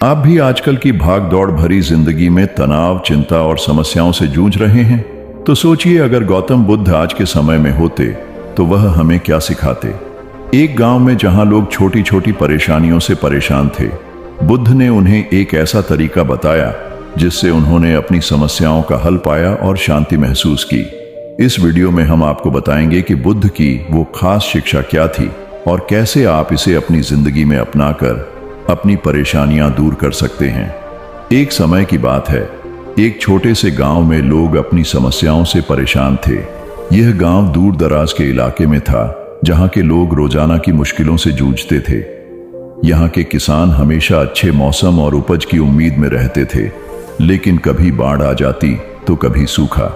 आप भी आजकल की भाग दौड़ भरी जिंदगी में तनाव, चिंता और समस्याओं से जूझ रहे हैं? तो सोचिए, अगर गौतम बुद्ध आज के समय में होते तो वह हमें क्या सिखाते। एक गांव में जहां लोग छोटी छोटी परेशानियों से परेशान थे, बुद्ध ने उन्हें एक ऐसा तरीका बताया जिससे उन्होंने अपनी समस्याओं का हल पाया और शांति महसूस की। इस वीडियो में हम आपको बताएंगे कि बुद्ध की वो खास शिक्षा क्या थी और कैसे आप इसे अपनी जिंदगी में अपनाकर अपनी परेशानियां दूर कर सकते हैं। एक समय की बात है, एक छोटे से गांव में लोग अपनी समस्याओं से परेशान थे। यह गांव दूर दराज के इलाके में था, जहां के लोग रोजाना की मुश्किलों से जूझते थे। यहां के किसान हमेशा अच्छे मौसम और उपज की उम्मीद में रहते थे, लेकिन कभी बाढ़ आ जाती तो कभी सूखा।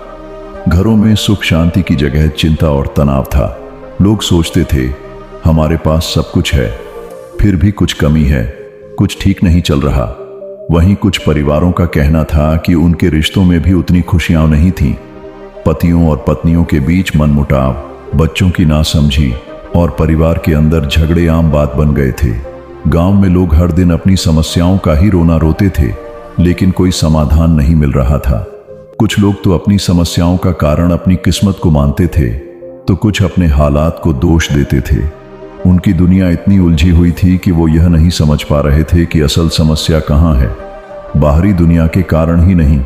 घरों में सुख शांति की जगह चिंता और तनाव था। लोग सोचते थे, हमारे पास सब कुछ है, फिर भी कुछ कमी है, कुछ ठीक नहीं चल रहा। वहीं कुछ परिवारों का कहना था कि उनके रिश्तों में भी उतनी खुशियां नहीं थीं। पतियों और पत्नियों के बीच मनमुटाव, बच्चों की नासमझी और परिवार के अंदर झगड़े आम बात बन गए थे। गांव में लोग हर दिन अपनी समस्याओं का ही रोना रोते थे, लेकिन कोई समाधान नहीं मिल रहा था। कुछ लोग तो अपनी समस्याओं का कारण अपनी किस्मत को मानते थे, तो कुछ अपने हालात को दोष देते थे। उनकी दुनिया इतनी उलझी हुई थी कि वो यह नहीं समझ पा रहे थे कि असल समस्या कहाँ है। बाहरी दुनिया के कारण ही नहीं,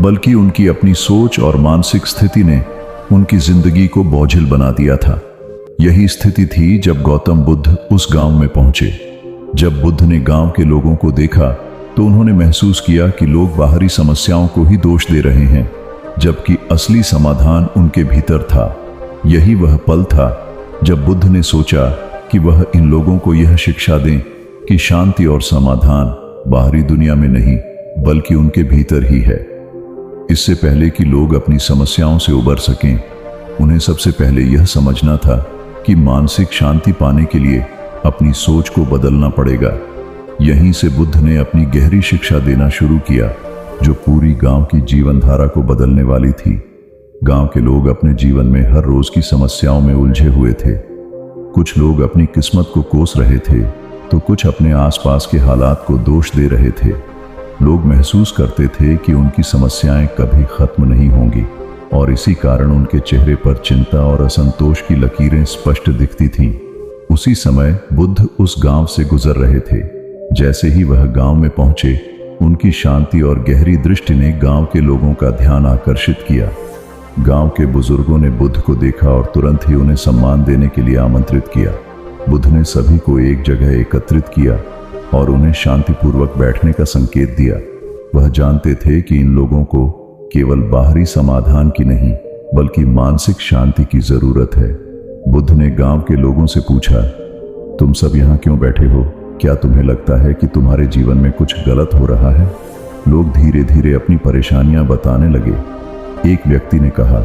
बल्कि उनकी अपनी सोच और मानसिक स्थिति ने उनकी जिंदगी को बोझिल बना दिया था। यही स्थिति थी जब गौतम बुद्ध उस गांव में पहुंचे। जब बुद्ध ने गांव के लोगों को देखा तो उन्होंने महसूस किया कि लोग बाहरी समस्याओं को ही दोष दे रहे हैं, जबकि असली समाधान उनके भीतर था। यही वह पल था जब बुद्ध ने सोचा कि वह इन लोगों को यह शिक्षा दें कि शांति और समाधान बाहरी दुनिया में नहीं, बल्कि उनके भीतर ही है। इससे पहले कि लोग अपनी समस्याओं से उबर सकें, उन्हें सबसे पहले यह समझना था कि मानसिक शांति पाने के लिए अपनी सोच को बदलना पड़ेगा। यहीं से बुद्ध ने अपनी गहरी शिक्षा देना शुरू किया, जो पूरी गांव की जीवनधारा को बदलने वाली थी। गांव के लोग अपने जीवन में हर रोज की समस्याओं में उलझे हुए थे। कुछ लोग अपनी किस्मत को कोस रहे थे, तो कुछ अपने आसपास के हालात को दोष दे रहे थे। लोग महसूस करते थे कि उनकी समस्याएं कभी खत्म नहीं होंगी, और इसी कारण उनके चेहरे पर चिंता और असंतोष की लकीरें स्पष्ट दिखती थीं। उसी समय बुद्ध उस गांव से गुजर रहे थे। जैसे ही वह गांव में पहुंचे, उनकी शांति और गहरी दृष्टि ने गांव के लोगों का ध्यान आकर्षित किया। गांव के बुजुर्गों ने बुद्ध को देखा और तुरंत ही उन्हें सम्मान देने के लिए आमंत्रित किया। बुद्ध ने सभी को एक जगह एकत्रित किया और उन्हें शांतिपूर्वक बैठने का संकेत दिया। वह जानते थे कि इन लोगों को केवल बाहरी समाधान की नहीं, बल्कि मानसिक शांति की जरूरत है। बुद्ध ने गांव के लोगों से पूछा, तुम सब यहाँ क्यों बैठे हो? क्या तुम्हें लगता है कि तुम्हारे जीवन में कुछ गलत हो रहा है? लोग धीरे धीरे अपनी परेशानियां बताने लगे। एक व्यक्ति ने कहा,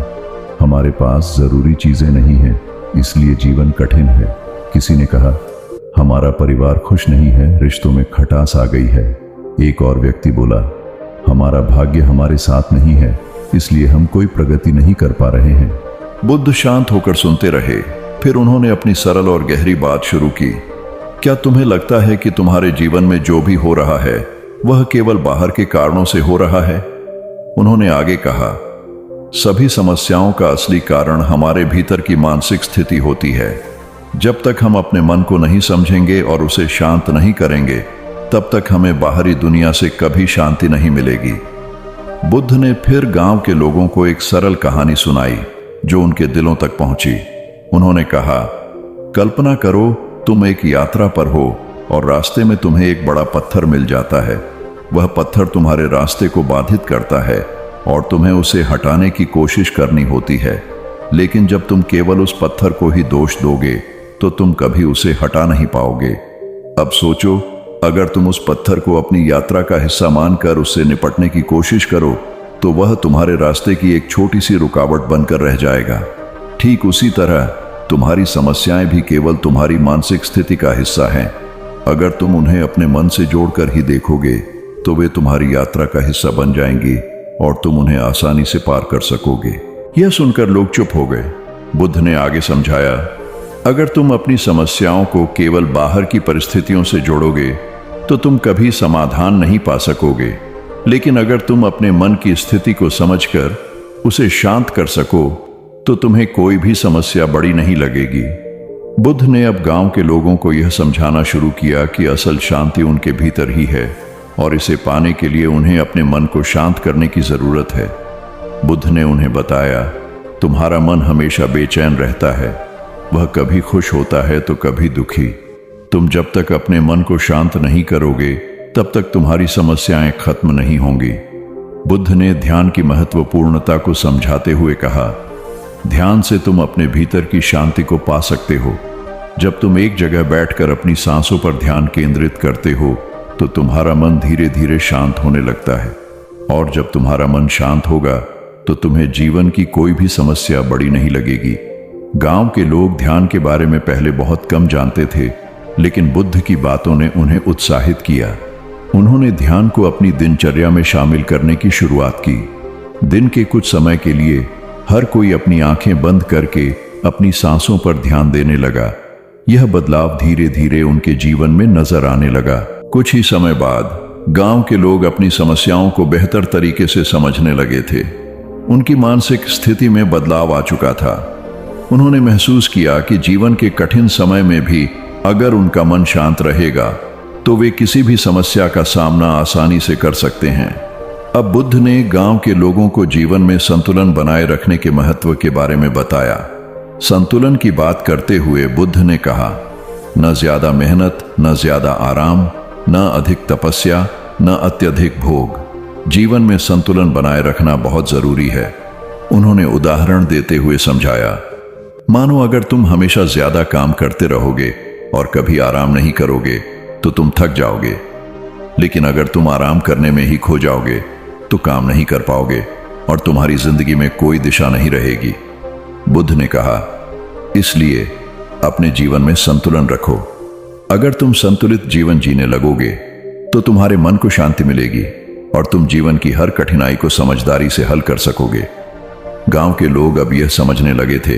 हमारे पास जरूरी चीजें नहीं हैं, इसलिए जीवन कठिन है। किसी ने कहा, हमारा परिवार खुश नहीं है, रिश्तों में खटास आ गई है। एक और व्यक्ति बोला, हमारा भाग्य हमारे साथ नहीं है, इसलिए हम कोई प्रगति नहीं कर पा रहे हैं। बुद्ध शांत होकर सुनते रहे। फिर उन्होंने अपनी सरल और गहरी बात शुरू की। क्या तुम्हें लगता है कि तुम्हारे जीवन में जो भी हो रहा है वह केवल बाहर के कारणों से हो रहा है? उन्होंने आगे कहा, सभी समस्याओं का असली कारण हमारे भीतर की मानसिक स्थिति होती है। जब तक हम अपने मन को नहीं समझेंगे और उसे शांत नहीं करेंगे, तब तक हमें बाहरी दुनिया से कभी शांति नहीं मिलेगी। बुद्ध ने फिर गांव के लोगों को एक सरल कहानी सुनाई जो उनके दिलों तक पहुंची। उन्होंने कहा, कल्पना करो तुम एक यात्रा पर हो और रास्ते में तुम्हें एक बड़ा पत्थर मिल जाता है। वह पत्थर तुम्हारे रास्ते को बाधित करता है और तुम्हें उसे हटाने की कोशिश करनी होती है, लेकिन जब तुम केवल उस पत्थर को ही दोष दोगे तो तुम कभी उसे हटा नहीं पाओगे। अब सोचो, अगर तुम उस पत्थर को अपनी यात्रा का हिस्सा मानकर उससे निपटने की कोशिश करो, तो वह तुम्हारे रास्ते की एक छोटी सी रुकावट बनकर रह जाएगा। ठीक उसी तरह तुम्हारी समस्याएं भी केवल तुम्हारी मानसिक स्थिति का हिस्सा हैं। अगर तुम उन्हें अपने मन से जोड़कर ही देखोगे, तो वे तुम्हारी यात्रा का हिस्सा बन जाएंगी और तुम उन्हें आसानी से पार कर सकोगे। यह सुनकर लोग चुप हो गए। बुद्ध ने आगे समझाया, अगर तुम अपनी समस्याओं को केवल बाहर की परिस्थितियों से जोड़ोगे तो तुम कभी समाधान नहीं पा सकोगे। लेकिन अगर तुम अपने मन की स्थिति को समझकर उसे शांत कर सको तो तुम्हें कोई भी समस्या बड़ी नहीं लगेगी। बुद्ध ने अब गांव के लोगों को यह समझाना शुरू किया कि असल शांति उनके भीतर ही है और इसे पाने के लिए उन्हें अपने मन को शांत करने की जरूरत है। बुद्ध ने उन्हें बताया, तुम्हारा मन हमेशा बेचैन रहता है, वह कभी खुश होता है तो कभी दुखी। तुम जब तक अपने मन को शांत नहीं करोगे तब तक तुम्हारी समस्याएं खत्म नहीं होंगी। बुद्ध ने ध्यान की महत्वपूर्णता को समझाते हुए कहा, ध्यान से तुम अपने भीतर की शांति को पा सकते हो। जब तुम एक जगह बैठकर अपनी सांसों पर ध्यान केंद्रित करते हो तो तुम्हारा मन धीरे धीरे शांत होने लगता है, और जब तुम्हारा मन शांत होगा तो तुम्हें जीवन की कोई भी समस्या बड़ी नहीं लगेगी। गांव के लोग ध्यान के बारे में पहले बहुत कम जानते थे, लेकिन बुद्ध की बातों ने उन्हें उत्साहित किया। उन्होंने ध्यान को अपनी दिनचर्या में शामिल करने की शुरुआत की। दिन के कुछ समय के लिए हर कोई अपनी आंखें बंद करके अपनी सांसों पर ध्यान देने लगा। यह बदलाव धीरे धीरे उनके जीवन में नजर आने लगा। कुछ ही समय बाद गांव के लोग अपनी समस्याओं को बेहतर तरीके से समझने लगे थे। उनकी मानसिक स्थिति में बदलाव आ चुका था। उन्होंने महसूस किया कि जीवन के कठिन समय में भी अगर उनका मन शांत रहेगा तो वे किसी भी समस्या का सामना आसानी से कर सकते हैं। अब बुद्ध ने गांव के लोगों को जीवन में संतुलन बनाए रखने के महत्व के बारे में बताया। संतुलन की बात करते हुए बुद्ध ने कहा, न ज्यादा मेहनत, न ज्यादा आराम, न अधिक तपस्या, न अत्यधिक भोग। जीवन में संतुलन बनाए रखना बहुत जरूरी है। उन्होंने उदाहरण देते हुए समझाया, मानो अगर तुम हमेशा ज्यादा काम करते रहोगे और कभी आराम नहीं करोगे तो तुम थक जाओगे। लेकिन अगर तुम आराम करने में ही खो जाओगे तो काम नहीं कर पाओगे और तुम्हारी जिंदगी में कोई दिशा नहीं रहेगी। बुद्ध ने कहा, इसलिए अपने जीवन में संतुलन रखो। अगर तुम संतुलित जीवन जीने लगोगे तो तुम्हारे मन को शांति मिलेगी और तुम जीवन की हर कठिनाई को समझदारी से हल कर सकोगे। गांव के लोग अब यह समझने लगे थे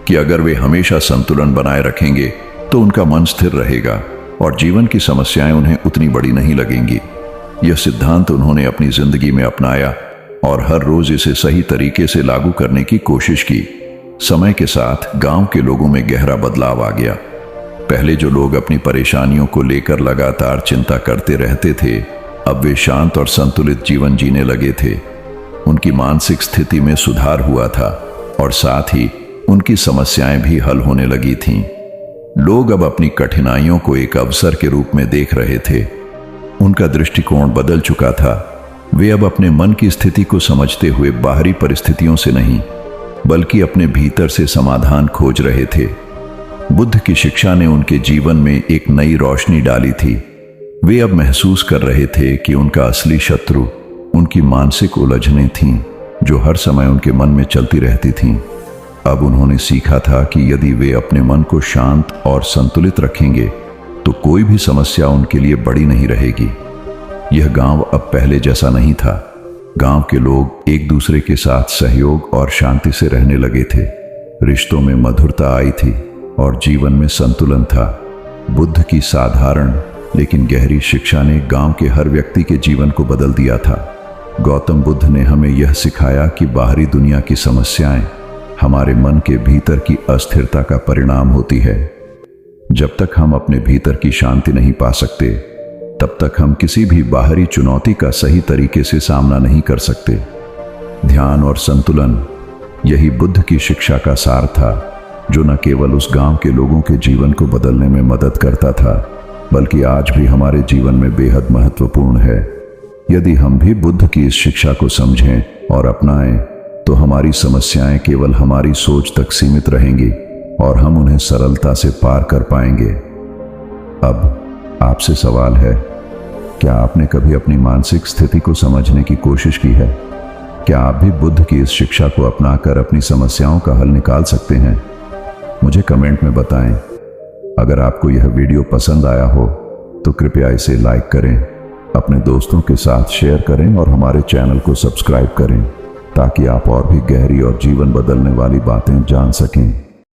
कि अगर वे हमेशा संतुलन बनाए रखेंगे तो उनका मन स्थिर रहेगा और जीवन की समस्याएं उन्हें उतनी बड़ी नहीं लगेंगी। यह सिद्धांत उन्होंने अपनी जिंदगी में अपनाया और हर रोज इसे सही तरीके से लागू करने की कोशिश की। समय के साथ गांव के लोगों में गहरा बदलाव आ गया। पहले जो लोग अपनी परेशानियों को लेकर लगातार चिंता करते रहते थे, अब वे शांत और संतुलित जीवन जीने लगे थे। उनकी मानसिक स्थिति में सुधार हुआ था और साथ ही उनकी समस्याएं भी हल होने लगी थीं। लोग अब अपनी कठिनाइयों को एक अवसर के रूप में देख रहे थे। उनका दृष्टिकोण बदल चुका था। वे अब अपने मन की स्थिति को समझते हुए बाहरी परिस्थितियों से नहीं, बल्कि अपने भीतर से समाधान खोज रहे थे। बुद्ध की शिक्षा ने उनके जीवन में एक नई रोशनी डाली थी। वे अब महसूस कर रहे थे कि उनका असली शत्रु उनकी मानसिक उलझनें थीं, जो हर समय उनके मन में चलती रहती थीं। अब उन्होंने सीखा था कि यदि वे अपने मन को शांत और संतुलित रखेंगे तो कोई भी समस्या उनके लिए बड़ी नहीं रहेगी। यह गांव अब पहले जैसा नहीं था। गांव के लोग एक दूसरे के साथ सहयोग और शांति से रहने लगे थे। रिश्तों में मधुरता आई थी और जीवन में संतुलन था। बुद्ध की साधारण लेकिन गहरी शिक्षा ने गांव के हर व्यक्ति के जीवन को बदल दिया था। गौतम बुद्ध ने हमें यह सिखाया कि बाहरी दुनिया की समस्याएं हमारे मन के भीतर की अस्थिरता का परिणाम होती है। जब तक हम अपने भीतर की शांति नहीं पा सकते, तब तक हम किसी भी बाहरी चुनौती का सही तरीके से सामना नहीं कर सकते। ध्यान और संतुलन, यही बुद्ध की शिक्षा का सार था, जो न केवल उस गांव के लोगों के जीवन को बदलने में मदद करता था, बल्कि आज भी हमारे जीवन में बेहद महत्वपूर्ण है। यदि हम भी बुद्ध की इस शिक्षा को समझें और अपनाएं, तो हमारी समस्याएं केवल हमारी सोच तक सीमित रहेंगी और हम उन्हें सरलता से पार कर पाएंगे। अब आपसे सवाल है, क्या आपने कभी अपनी मानसिक स्थिति को समझने की कोशिश की है? क्या आप भी बुद्ध की इस शिक्षा को अपनाकर अपनी समस्याओं का हल निकाल सकते हैं? मुझे कमेंट में बताएं। अगर आपको यह वीडियो पसंद आया हो तो कृपया इसे लाइक करें, अपने दोस्तों के साथ शेयर करें और हमारे चैनल को सब्सक्राइब करें, ताकि आप और भी गहरी और जीवन बदलने वाली बातें जान सकें।